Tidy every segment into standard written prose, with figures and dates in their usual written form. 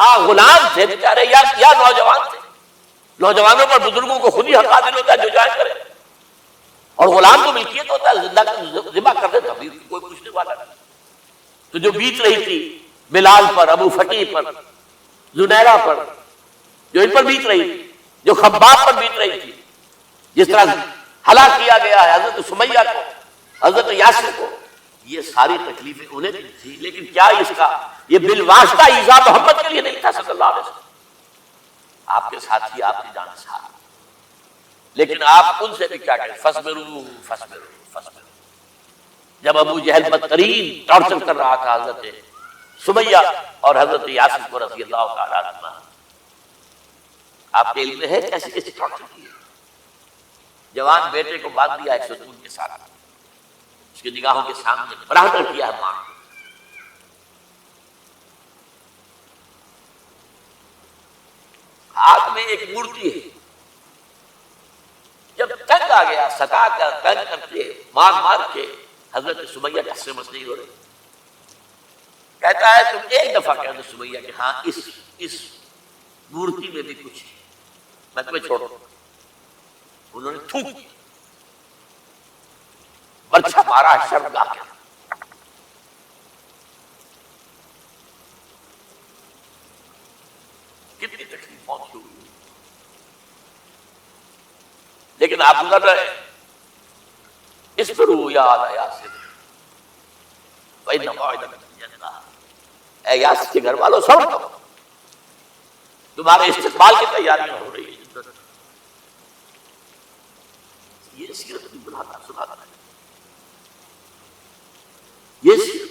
ہاں غلام تھے بیچارے یا نوجوان تھے. نوجوانوں پر بزرگوں کو خود ہی حق حاصل ہوتا ہے جو جائے کرے, اور غلام کو ملکیت ہوتا ہے, زندہ ذبح کر دے تبھی کوئی پوچھنے والا نہیں. تو جو بیت رہی تھی بلال پر, ابو فقی پر, زنیرہ پر, جو ان پر بیت رہی تھی, جو خباب پر بیت رہی تھی, جس طرح ہلاک کیا گیا ہے حضرت سمیہ کو, حضرت یاسر کو, یہ ساری تکلیفیں انہیں دی تھی. لیکن کیا اس کا یہ بالواسطہ ایذا محمد کے لیے نہیں تھا صلی اللہ علیہ وسلم. آپ کے ساتھی آپ کی جان ساتھ, لیکن آپ ان سے بھی کیا کہیں, فصبروا فصبروا فصبروا. جب ابو جہل بدترین ٹارچر کر رہا تھا حضرت سمیہ اور حضرت یاسر کو رضی اللہ تعالیٰ عنہ, آپ کے علم میں ہے کیسی کیسی ٹارچر کی ہے. جوان بیٹے کو باندھ دیا ایک ستون کے ساتھ, اس کی نگاہوں کے سامنے براہدر کیا ہے ماں کو. ہاتھ میں ایک مورتی ہے. جب تنگ آ گیا, ستا کر تنگ کر کے مار مار کے حضرت سمیہ کے سے مس نہیں ہو رہی. کہتا ہے تم ایک دفعہ کہہ دو سمیہ کہ ہاں اس مورتی میں بھی کچھ ہے, میں تمہیں چھوڑ دوں. انہوں نے تھوک دیا, برچھا مارا شرمگاہ کے. کتنی تکلیف پہنچی ہوئی, لیکن آپ گزر رہے اس پر یا آل یاسر فإن موعدکم الجنہ. اے یاسر کے گھر والوں سن لو, تمہارے استقبال کی تیاریاں ہو رہی ہیں. یہ سیرت بھی بناتا سناتا ہے. یہ سیرت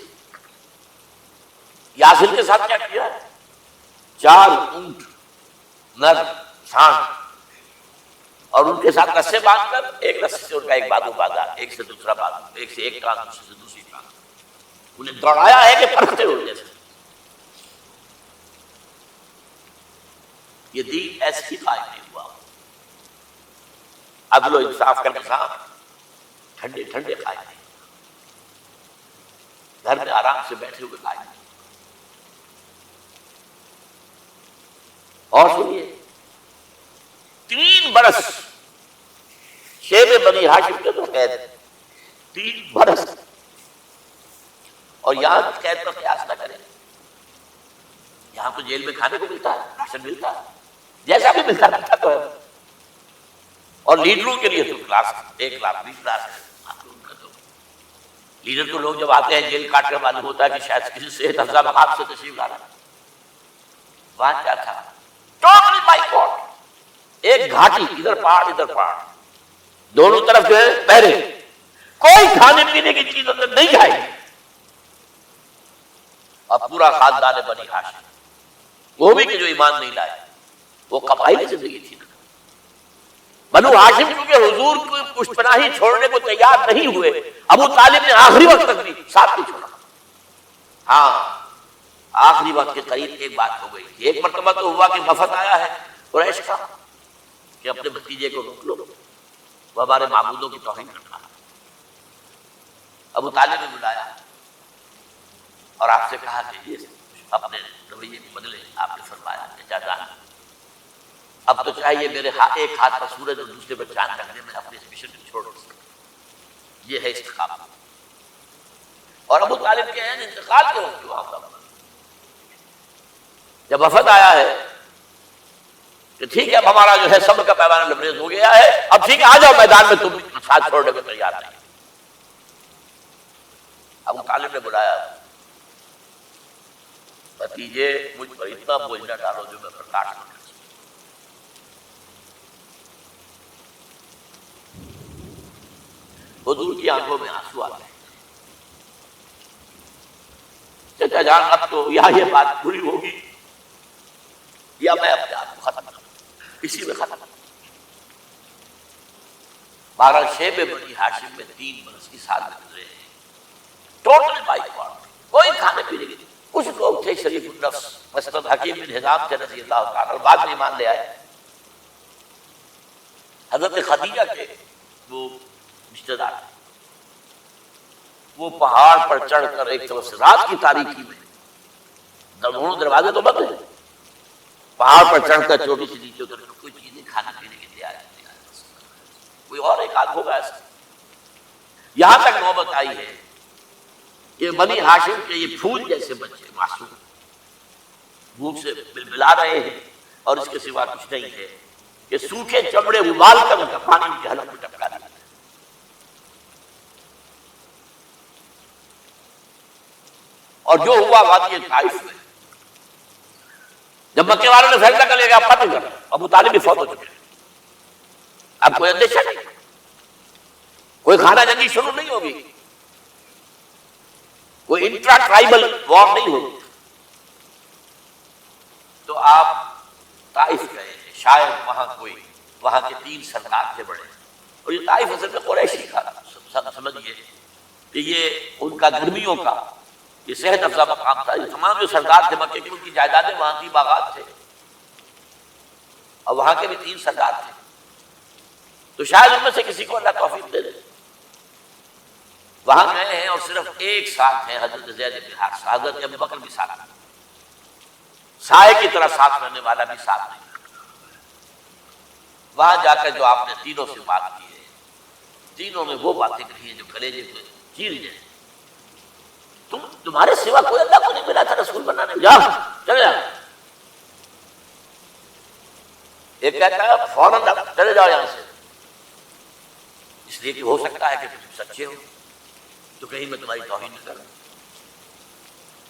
یاسر کے ساتھ کیا کیا ہے, 4 اونٹ نر شان, اور ان کے ساتھ رسے باندھ کر ایک رسے سے ان کا ایک بازو باندھا, ایک سے دوسرا بازو, ایک سے ایک کان, دوسرے سے دوسری کان. انہیں دوڑایا ہے کہ پرکھتے ہو جیسے. یہ دین ایسے ہی قائم نہیں ہوا. عدل و انصاف کا نظام ٹھنڈے ٹھنڈے قائم نہیں, گھر میں آرام سے بیٹھے ہوئے قائم نہیں. اور سنیے, 3 برس شیب بنی ہاشم کے تو قید, 3 برس. اور یہاں قید پر قیاس نہ کریں. یہاں تو جیل میں کھانے کو ملتا ہے, راشن ملتا ہے, جیسا بھی ملتا رہتا تو ہے. اور لیڈروں کے لیے تو کلاس 1 لاکھ 20 کلاس ہے. لیڈر تو لوگ جب آتے ہیں جیل کاٹنے معلوم ہوتا ہے کہ شاید کسی صحت افزا مقام سے تشریف لا رہا. وہاں کیا تھا, ٹوٹلی بائیکاٹ. ایک گھاٹی, ادھر پہاڑ ادھر پہاڑ, دونوں طرف جو ہے پہرے, کوئی کھانے پینے کی چیز اندر نہیں جائے گی. اور پورا خاندان بنی ہاشم, وہ بھی کہ جو ایمان نہیں لائے, وہ قبائلی زندگی تھی. بنو ہاشم کیونکہ حضور کو پشت پناہی چھوڑنے کو تیار نہیں ہوئے, ابو طالب نے آخری وقت تک بھی ساتھ نہیں چھوڑا. ہاں آخری وقت کے قریب ایک بات ہو گئی. ایک مرتبہ تو ہوا کہ وفد آیا ہے قریش کا کہ اپنے بھتیجے کو روک لو, وہ ہمارے معبودوں کی توہین کر رہا ہے. ابو طالب نے بلایا اور آپ سے کہا کہ یہ اپنے رویے کو بدلے. آپ نے فرمایا کہ چاچا اب تو چاہیے میرے ایک ہاتھ پر سورج اور دوسرے پر چاند رکھنے میں اپنے اس مشن کو چھوڑ دوں. یہ ہے استقامت. اور ابو طالب کے ہیں انتقال کے وقت ہوا ہوگا جب وفد آیا ہے کہ ٹھیک ہے اب ہمارا جو ہے صبر کا پیمانہ لبریز ہو گیا ہے, اب ٹھیک ہے آ جاؤ میدان میں, تم ساتھ چھوڑنے کو تیار نہیں. ابو طالب نے بلایا, بھتیجے مجھ پر اتنا بوجھ نہ ڈالو جو میں برداشت نہ کر سکوں. حضور کی آنکھوں میں آنسو آ گئے. چچا جان اب تو یہ بات پوری ہوگی یا میں اپنے آپ کو ختم کروں, اسی میں ختم. بہرحال شیب بنی ہاشم میں 3 برس کی سال گزرے ہیں. ٹوٹل بائیکاٹ, کوئی کھانے پینے کی. کچھ لوگ تھے شریف النفس, مثلا حکیم بن حزام تھے رضی اللہ تعالیٰ, اور بعد میں ایمان لے آئے. حضرت خدیجہ کے وہ رشتے دار, وہ پہاڑ پر چڑھ کر ایک طرف سے رات کی تاریکی میں, دونوں دروازے تو بند ہیں, پہاڑ پر چڑھ کر چوٹی سے نیچے اتر کر کوئی چیز نہیں کھانے پینے کی تیاری نہیں، کوئی اور ایک آدھ ہوگا ایسا۔ یہاں تک نوبت آئی ہے کہ بنی ہاشم کے یہ پھول جیسے بچے معصوم بھوک سے بلبلا رہے ہیں، اور اس کے سوا کچھ نہیں ہے کہ سوکھے چمڑے ابال کر ان کا پانی ان کے حلق میں ٹپکا دیا۔ اور جو ہوا وادی طائف میں، جب مکے والوں نے فیصلہ کر لیا کہ اب ختم کر، ابو طالب بھی فوت ہو چکے، اب کوئی اندیشہ نہیں، کوئی خانہ جنگی شروع نہیں ہوگی، کوئی انٹرا ٹرائبل وار نہیں ہوگی، تو آپ طائف گئے، شاید وہاں کے 3 سردار تھے بڑے، اور یہ طائف اصل میں قریشی کا، سمجھیے کہ یہ ان کا گرمیوں کا یہ صحت افزا مقام تھا۔ یہ تمام جو سردار تھے مکے کے، ان کی جائیدادیں وہاں کی باغات تھے، اور وہاں کے بھی 3 سردار تھے، تو شاید ان میں سے کسی کو اللہ توفیق دے دے۔ وہاں گئے ہیں اور صرف ایک ساتھ ہے حضرت زید بن حارثہ، حضرت ابو بکر بھی ساتھ نہیں، سائے کی طرح ساتھ رہنے والا بھی ساتھ نہیں۔ وہاں جا کر جو آپ نے تینوں سے بات کی ہے، تینوں نے وہ باتیں کہی ہیں جو کلیجے کو چیر جائیں۔ تمہارے سوا کوئی اللہ کو نہیں ملا تھا رسول بنانے، جاؤ چلے جاؤ۔ ایک کہتا ہے فوراً چلے جاؤ یہاں سے، اس لیے کہ ہو سکتا ہے کہ تم سچے ہو تو کہیں میں تمہاری توہین نہ کروں،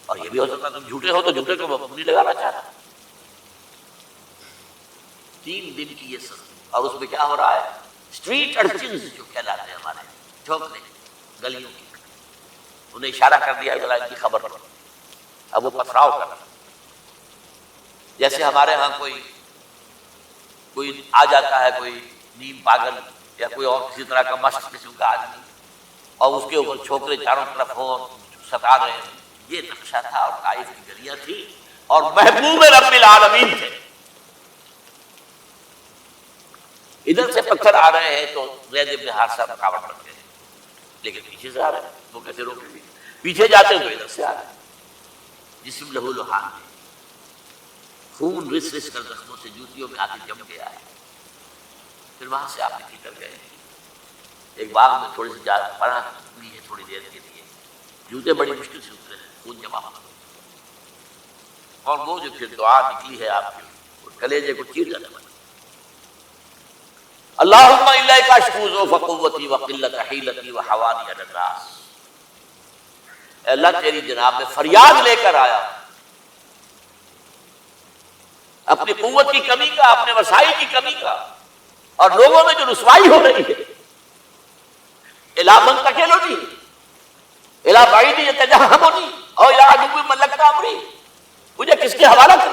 اور یہ بھی ہو سکتا ہے تم جھوٹے ہو تو جھوٹے کو نہیں لگانا چاہتا۔ 3 دن کی یہ سزا، اور اس میں کیا ہو رہا ہے، اسٹریٹ ارچنز جو کہلاتے ہیں ہمارے چوکنے گلیوں کی، انہیں اشارہ کر دیا ان کی خبر پر، اب وہ پتھراؤ کر رہا، جیسے ہمارے ہاں کوئی آ جاتا ہے، کوئی نیم پاگل یا کوئی اور کسی طرح کا مست قسم کا آدمی، اور اس کے اوپر چھوکرے چاروں طرف ہوں ستا رہے ہیں، یہ نقشہ تھا، اور طائف کی گلیاں تھی، اور محبوب رب العالمین تھے۔ ادھر سے پتھر آ رہے ہیں تو زید بن حارثہ رکاوٹ بن گئے، لیکن پیچھے سے آ رہے ہیں، وہ کیسے روکیں گے؟ پیچھے جاتے ہیں تو ادھر سے آ رہے ہیں، جسم لہو لہان ہے، خون رس رس کر زخموں سے جوتیوں میں آتے جم گیا ہے۔ پھر وہاں سے آپ نکل کر گئے ایک باغ میں، تھوڑی سی پناہ لی ہے تھوڑی دیر کے لیے، جوتے بڑی مشکل سے اترے ہیں، خون جمع ہوا، اور وہ جو پھر دعا نکلی ہے آپ کی، وہ کلیجے کو چیر جانے والی، اللہم الیک اشکو ضعف قوتی وقلت حیلتی وحوانی علی الناس، اے اللہ تیری جناب میں فریاد لے کر آیا، اپنی قوت کی کمی کا، اپنے وسائل کی کمی کا، اور لوگوں میں جو رسوائی ہو رہی ہے، الا من تکلنی الا بعید یتجہمنی او الا عدو ملکت امری، مجھے کس کے حوالہ کر